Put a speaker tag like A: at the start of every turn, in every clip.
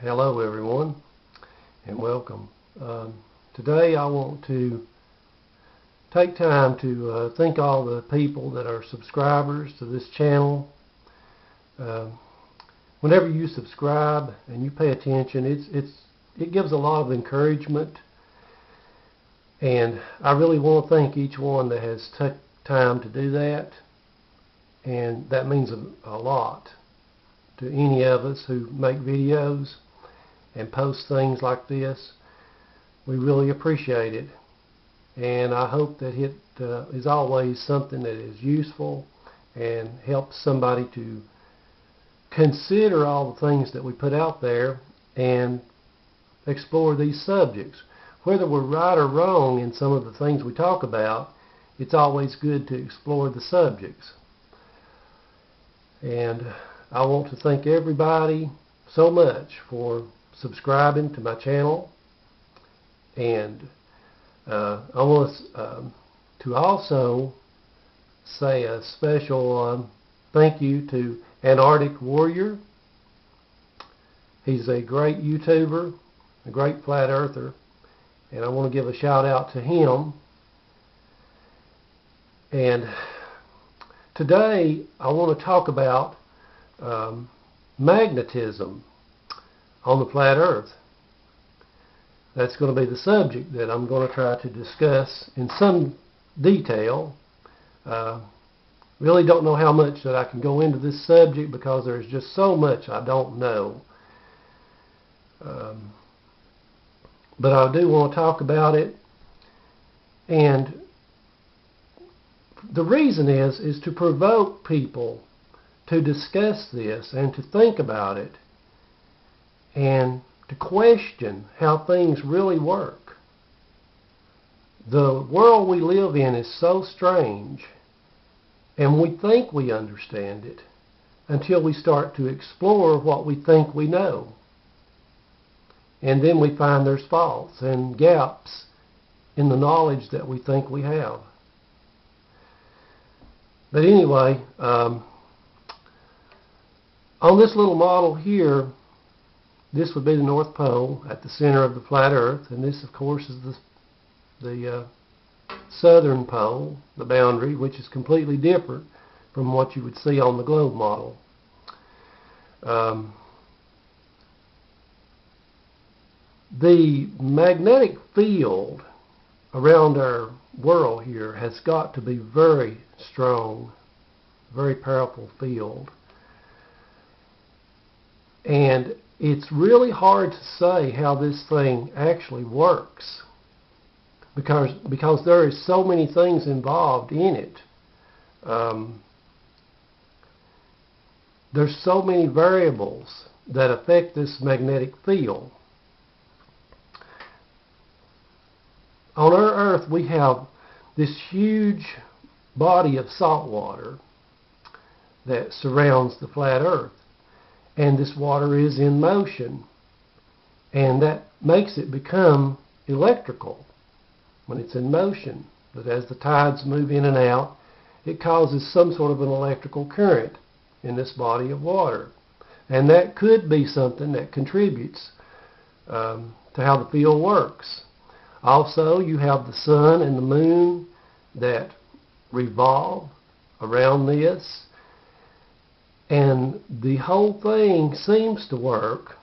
A: Hello everyone and welcome. Today I want to take time to thank all the people that are subscribers to this channel. Whenever you subscribe and you pay attention, it gives a lot of encouragement, and I really want to thank each one that has took time to do that, and that means a lot to any of us who make videos and post things like this. We really appreciate it, and I hope that it is always something that is useful and helps somebody to consider all the things that we put out there and explore these subjects. Whether we're right or wrong in some of the things we talk about, it's always good to explore the subjects. And I want to thank everybody so much for subscribing to my channel, and I want to also say a special thank you to Antarctic Warrior. He's a great YouTuber, a great flat earther, and I want to give a shout out to him. And today I want to talk about magnetism on the flat earth. That's going to be the subject that I'm going to try to discuss in some detail. Really don't know how much that I can go into this subject because there's just so much I don't know. But I do want to talk about it, and the reason is to provoke people to discuss this and to think about it and to question how things really work. The world we live in is so strange, and we think we understand it until we start to explore what we think we know. And then we find there's faults and gaps in the knowledge that we think we have. But anyway, on this little model here, this would be the North Pole at the center of the flat Earth, and this, of course, is the southern pole, the boundary, which is completely different from what you would see on the globe model. The magnetic field around our world here has got to be very strong, very powerful field. And it's really hard to say how this thing actually works because there is so many things involved in it. There's so many variables that affect this magnetic field. On our Earth, we have this huge body of salt water that surrounds the flat Earth. And this water is in motion, and that makes it become electrical when it's in motion. But as the tides move in and out, it causes some sort of an electrical current in this body of water. And that could be something that contributes to how the field works. Also, you have the sun and the moon that revolve around this. And the whole thing seems to work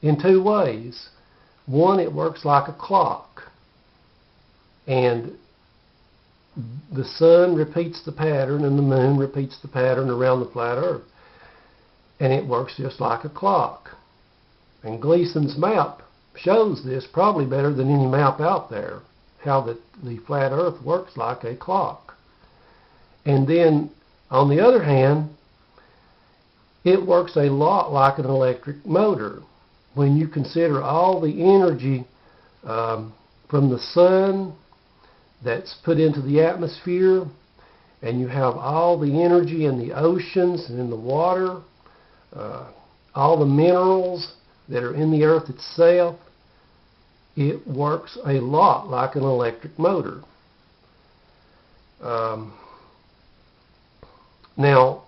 A: in two ways. One, it works like a clock. And the sun repeats the pattern and the moon repeats the pattern around the flat Earth. And it works just like a clock. And Gleason's map shows this probably better than any map out there, how the flat Earth works like a clock. And then on the other hand, it works a lot like an electric motor. When you consider all the energy from the sun that's put into the atmosphere, and you have all the energy in the oceans and in the water, all the minerals that are in the earth itself, it works a lot like an electric motor. Now,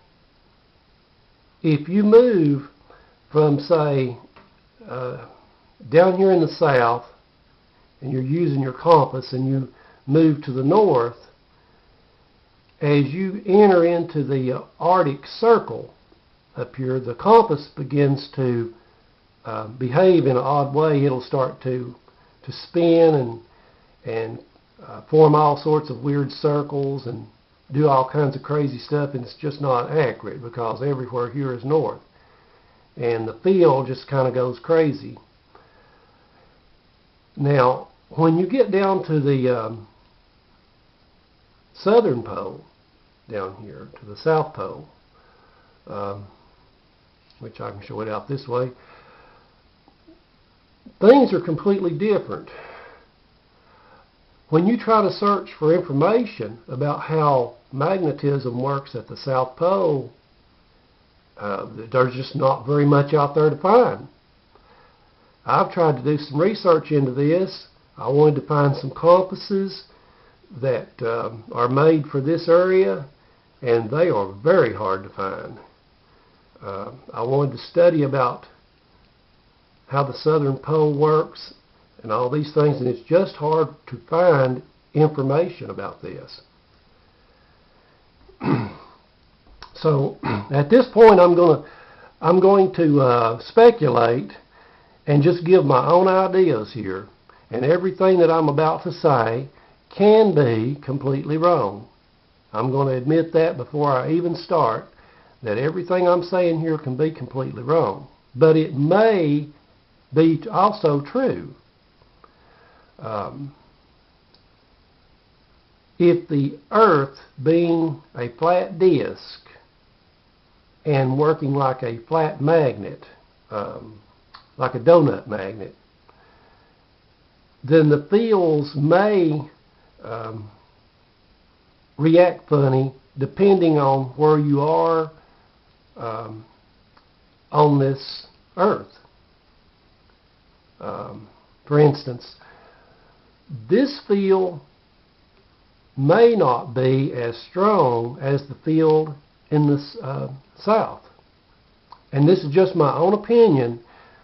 A: if you move from, say, down here in the south, and you're using your compass, and you move to the north, as you enter into the Arctic Circle up here, the compass begins to behave in an odd way. It'll start to spin and form all sorts of weird circles and do all kinds of crazy stuff, and it's just not accurate because everywhere here is north. And the field just kind of goes crazy. Now, when you get down to the southern pole, down here to the South Pole, which I can show it out this way, things are completely different. When you try to search for information about how magnetism works at the South Pole, there's just not very much out there to find. I've tried to do some research into this. I wanted to find some compasses that are made for this area, and they are very hard to find. I wanted to study about how the southern pole works and all these things, and it's just hard to find information about this. So at this point, I'm going to speculate and just give my own ideas here, and everything that I'm about to say can be completely wrong. I'm going to admit that before I even start, that everything I'm saying here can be completely wrong, but it may be also true. If the Earth, being a flat disk and working like a flat magnet, like a donut magnet, then the fields may react funny depending on where you are on this Earth. For instance, this field may not be as strong as the field in the south. And this is just my own opinion,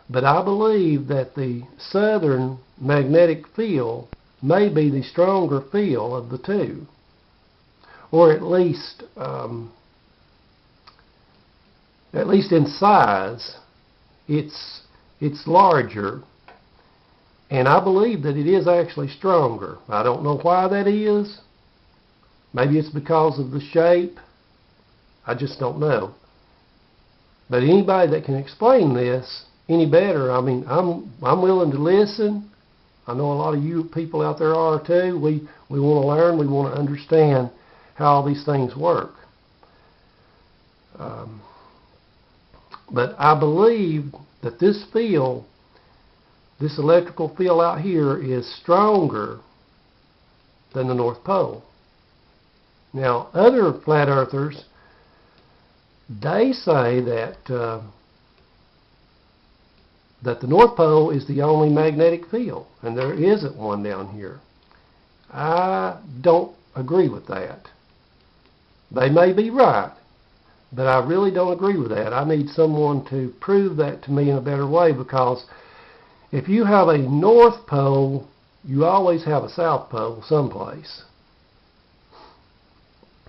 A: but I believe that the southern magnetic field may be the stronger field of the two. Or at least in size, it's larger. And I believe that it is actually stronger. I don't know why that is. Maybe it's because of the shape. I just don't know. But anybody that can explain this any better, I mean, I'm willing to listen. I know a lot of you people out there are too. We want to learn. We want to understand how all these things work. But I believe that this field, this electrical field out here, is stronger than the North Pole. Now, other flat earthers, they say that that the North Pole is the only magnetic field, and there isn't one down here. I don't agree with that. They may be right, but I really don't agree with that. I need someone to prove that to me in a better way, because if you have a North Pole, you always have a South Pole someplace.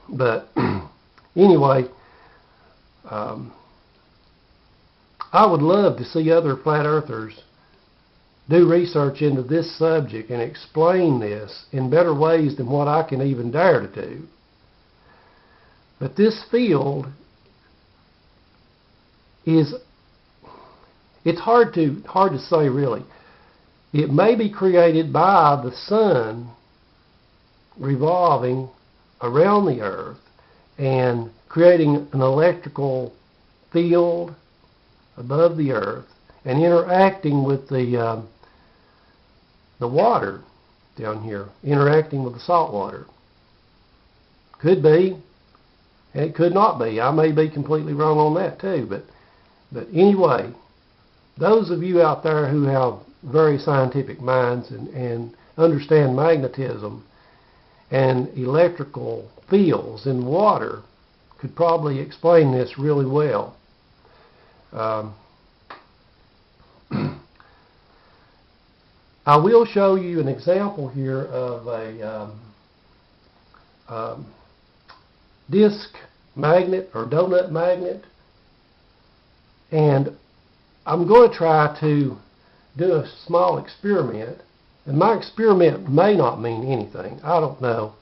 A: But anyway, I would love to see other flat earthers do research into this subject and explain this in better ways than what I can even dare to do. But this field is, it's hard to say really. It may be created by the sun revolving around the Earth and creating an electrical field above the Earth and interacting with the water down here, interacting with the salt water. Could be, and it could not be. I may be completely wrong on that too, but anyway, those of you out there who have very scientific minds and understand magnetism and electrical fields in water could probably explain this really well. I will show you an example here of a disc magnet or donut magnet, and I'm going to try to do a small experiment, and my experiment may not mean anything. I don't know,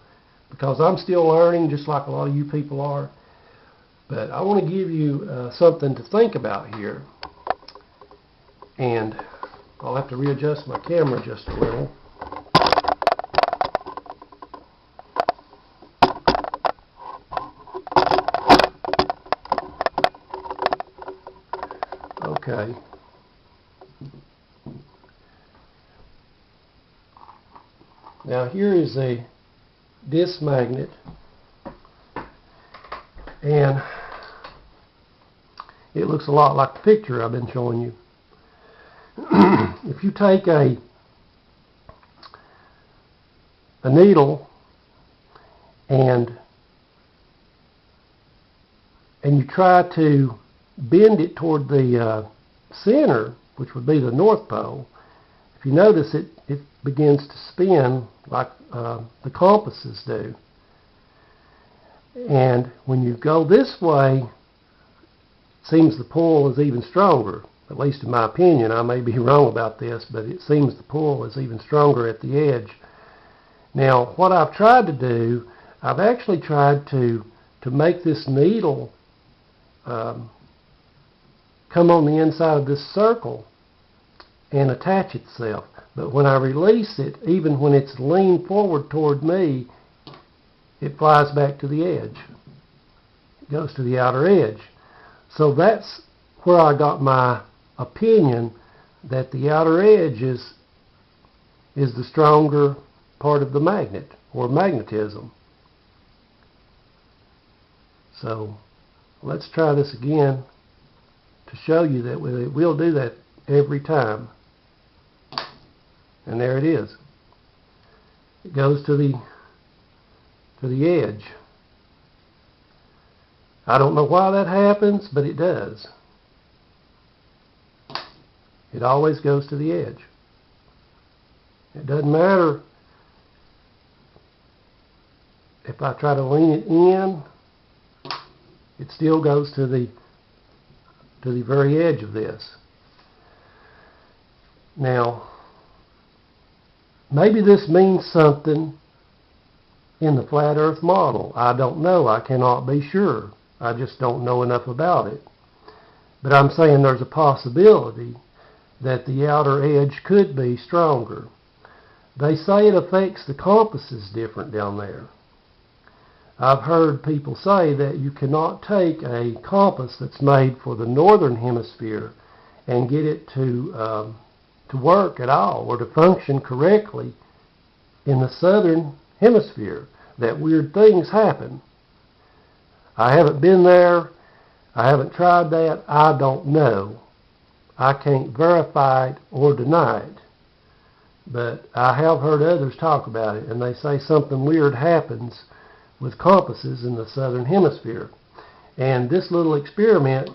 A: because I'm still learning just like a lot of you people are, but I want to give you something to think about here. And I'll have to readjust my camera just a little. Okay. Now here is a disc magnet, and it looks a lot like the picture I've been showing you. If you take a needle and you try to bend it toward the center, which would be the North Pole, if you notice it begins to spin like the compasses do. And when you go this way, it seems the pull is even stronger. At least in my opinion. I may be wrong about this, but it seems the pull is even stronger at the edge. Now, what I've tried to do, I've actually tried to make this needle come on the inside of this circle and attach itself. But when I release it, even when it's leaned forward toward me, it flies back to the edge. It goes to the outer edge. So that's where I got my opinion that the outer edge is the stronger part of the magnet, or magnetism. So let's try this again to show you that we'll do that every time. And there it is. It goes to the edge. I don't know why that happens, but it does. It always goes to the edge. It doesn't matter if I try to lean it in, it still goes to the very edge of this. Now, maybe this means something in the flat earth model. I don't know. I cannot be sure. I just don't know enough about it. But I'm saying there's a possibility that the outer edge could be stronger. They say it affects the compasses different down there. I've heard people say that you cannot take a compass that's made for the northern hemisphere and get it to work at all or to function correctly in the southern hemisphere. That weird things happen. I haven't been there. I haven't tried that. I don't know. I can't verify it or deny it. But I have heard others talk about it, and they say something weird happens with compasses in the southern hemisphere. And this little experiment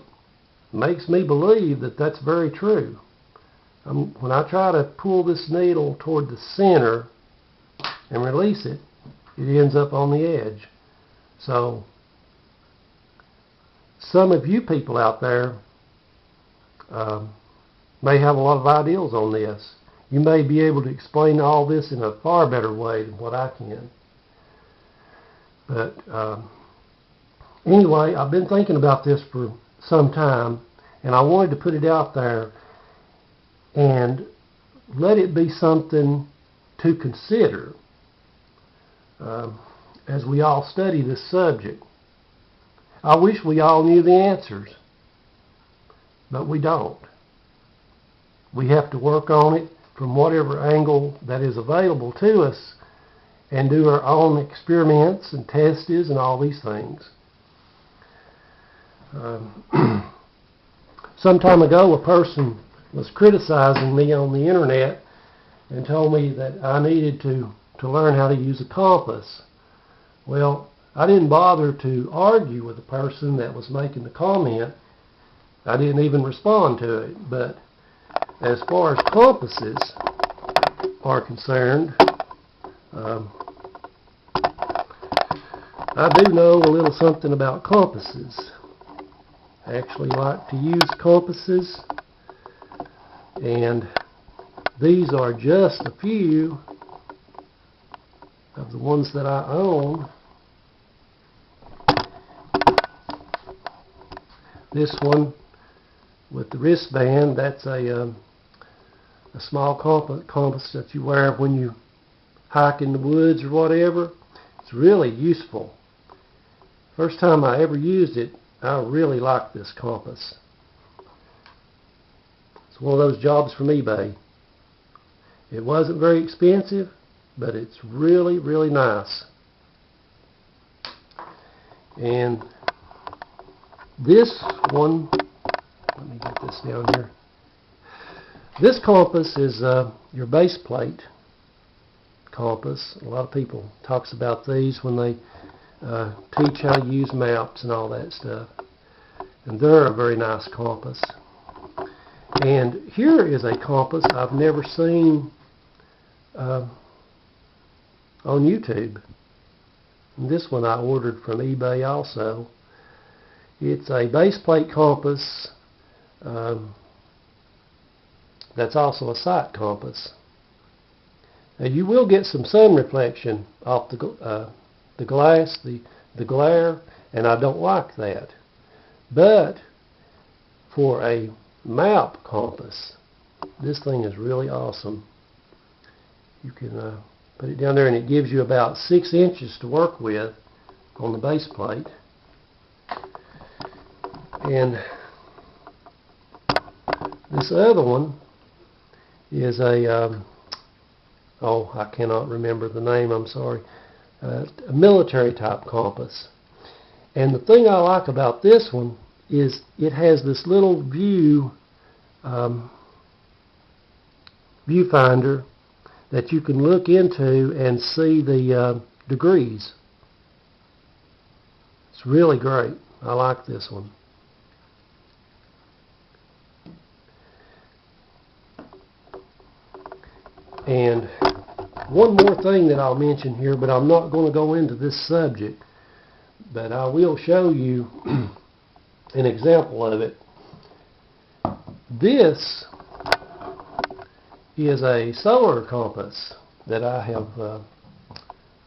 A: makes me believe that that's very true. When I try to pull this needle toward the center and release it, it ends up on the edge. So some of you people out there may have a lot of ideas on this. You may be able to explain all this in a far better way than what I can. But anyway, I've been thinking about this for some time, and I wanted to put it out there and let it be something to consider as we all study this subject. I wish we all knew the answers, but we don't. We have to work on it from whatever angle that is available to us and do our own experiments and tests and all these things. Some time ago, a person was criticizing me on the internet and told me that I needed to learn how to use a compass. Well, I didn't bother to argue with the person that was making the comment. I didn't even respond to it. But as far as compasses, are concerned, I do know a little something about compasses. I actually like to use compasses, and these are just a few of the ones that I own. This one with the wristband, that's a small compass that you wear when you hike in the woods or whatever. It's really useful. First time I ever used it, I really liked this compass. It's one of those jobs from eBay. It wasn't very expensive, but it's really, really nice. And this one, let me get this down here. This compass is your base plate compass. A lot of people talks about these when they teach how to use maps and all that stuff. And they're a very nice compass. And here is a compass I've never seen on YouTube. And this one I ordered from eBay also. It's a base plate compass that's also a sight compass. Now you will get some sun reflection off the glass, the glare, and I don't like that. But for a map compass, this thing is really awesome. You can put it down there and it gives you about 6 inches to work with on the base plate. And this other one is a, oh, I cannot remember the name, I'm sorry, a military type compass. And the thing I like about this one is it has this little viewfinder that you can look into and see the degrees. It's really great. I like this one. And one more thing that I'll mention here, but I'm not going to go into this subject, but I will show you an example of it. This is a solar compass that I have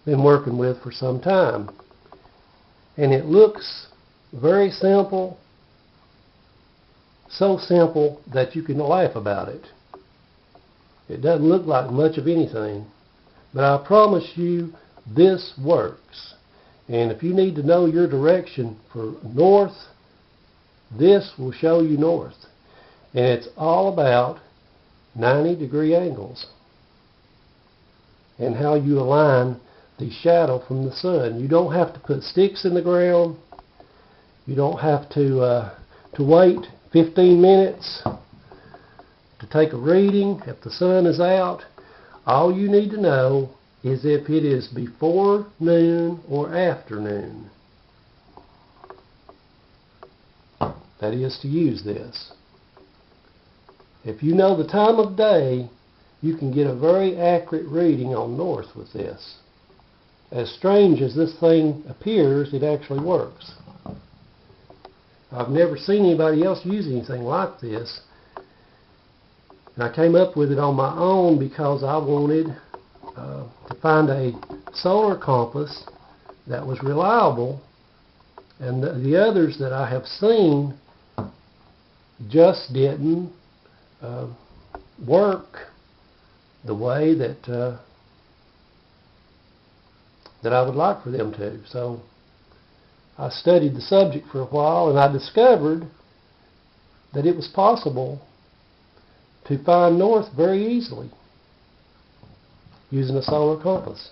A: been working with for some time. And it looks very simple, so simple that you can laugh about it. It doesn't look like much of anything, but I promise you this works. And if you need to know your direction for north, this will show you north. And it's all about 90-degree angles and how you align the shadow from the sun. You don't have to put sticks in the ground. You don't have to wait 15 minutes to take a reading if the sun is out. All you need to know is if it is before noon or afternoon. That is to use this. If you know the time of day, you can get a very accurate reading on north with this. As strange as this thing appears, it actually works. I've never seen anybody else use anything like this. And I came up with it on my own because I wanted to find a solar compass that was reliable, and the others that I have seen just didn't work the way that I would like for them to. So I studied the subject for a while, and I discovered that it was possible to find north very easily using a solar compass.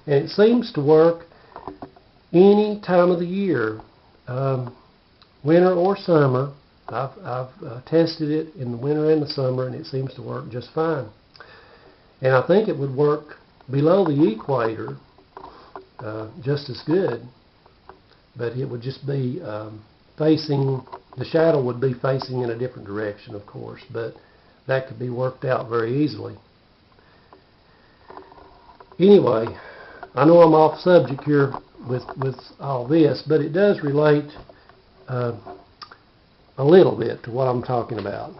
A: And it seems to work any time of the year, winter or summer. I've tested it in the winter and the summer, and it seems to work just fine. And I think it would work below the equator just as good, but it would just be facing, the shadow would be facing in a different direction, of course, but that could be worked out very easily. Anyway, I know I'm off subject here with all this, but it does relate a little bit to what I'm talking about.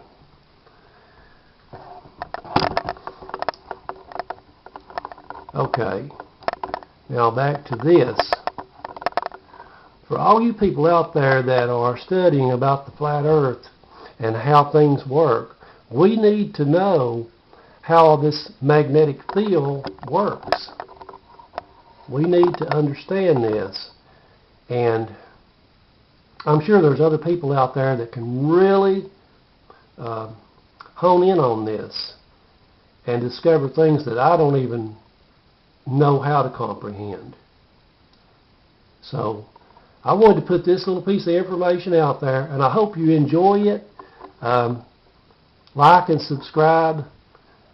A: Okay, now back to this. For all you people out there that are studying about the flat earth and how things work, we need to know how this magnetic field works. We need to understand this, and I'm sure there's other people out there that can really hone in on this and discover things that I don't even know how to comprehend. So I wanted to put this little piece of information out there, and I hope you enjoy it. Like and subscribe,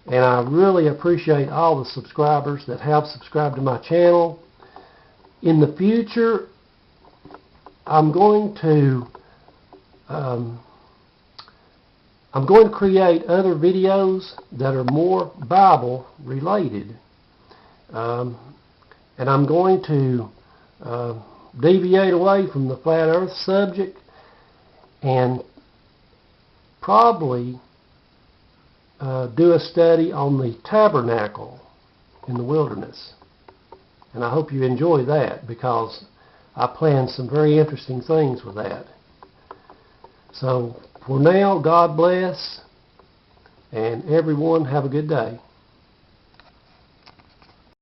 A: and I really appreciate all the subscribers that have subscribed to my channel. In the future, I'm going to create other videos that are more Bible related, and I'm going to deviate away from the flat earth subject and probably do a study on the tabernacle in the wilderness. And I hope you enjoy that, because I plan some very interesting things with that. So for now, God bless, and everyone have a good day.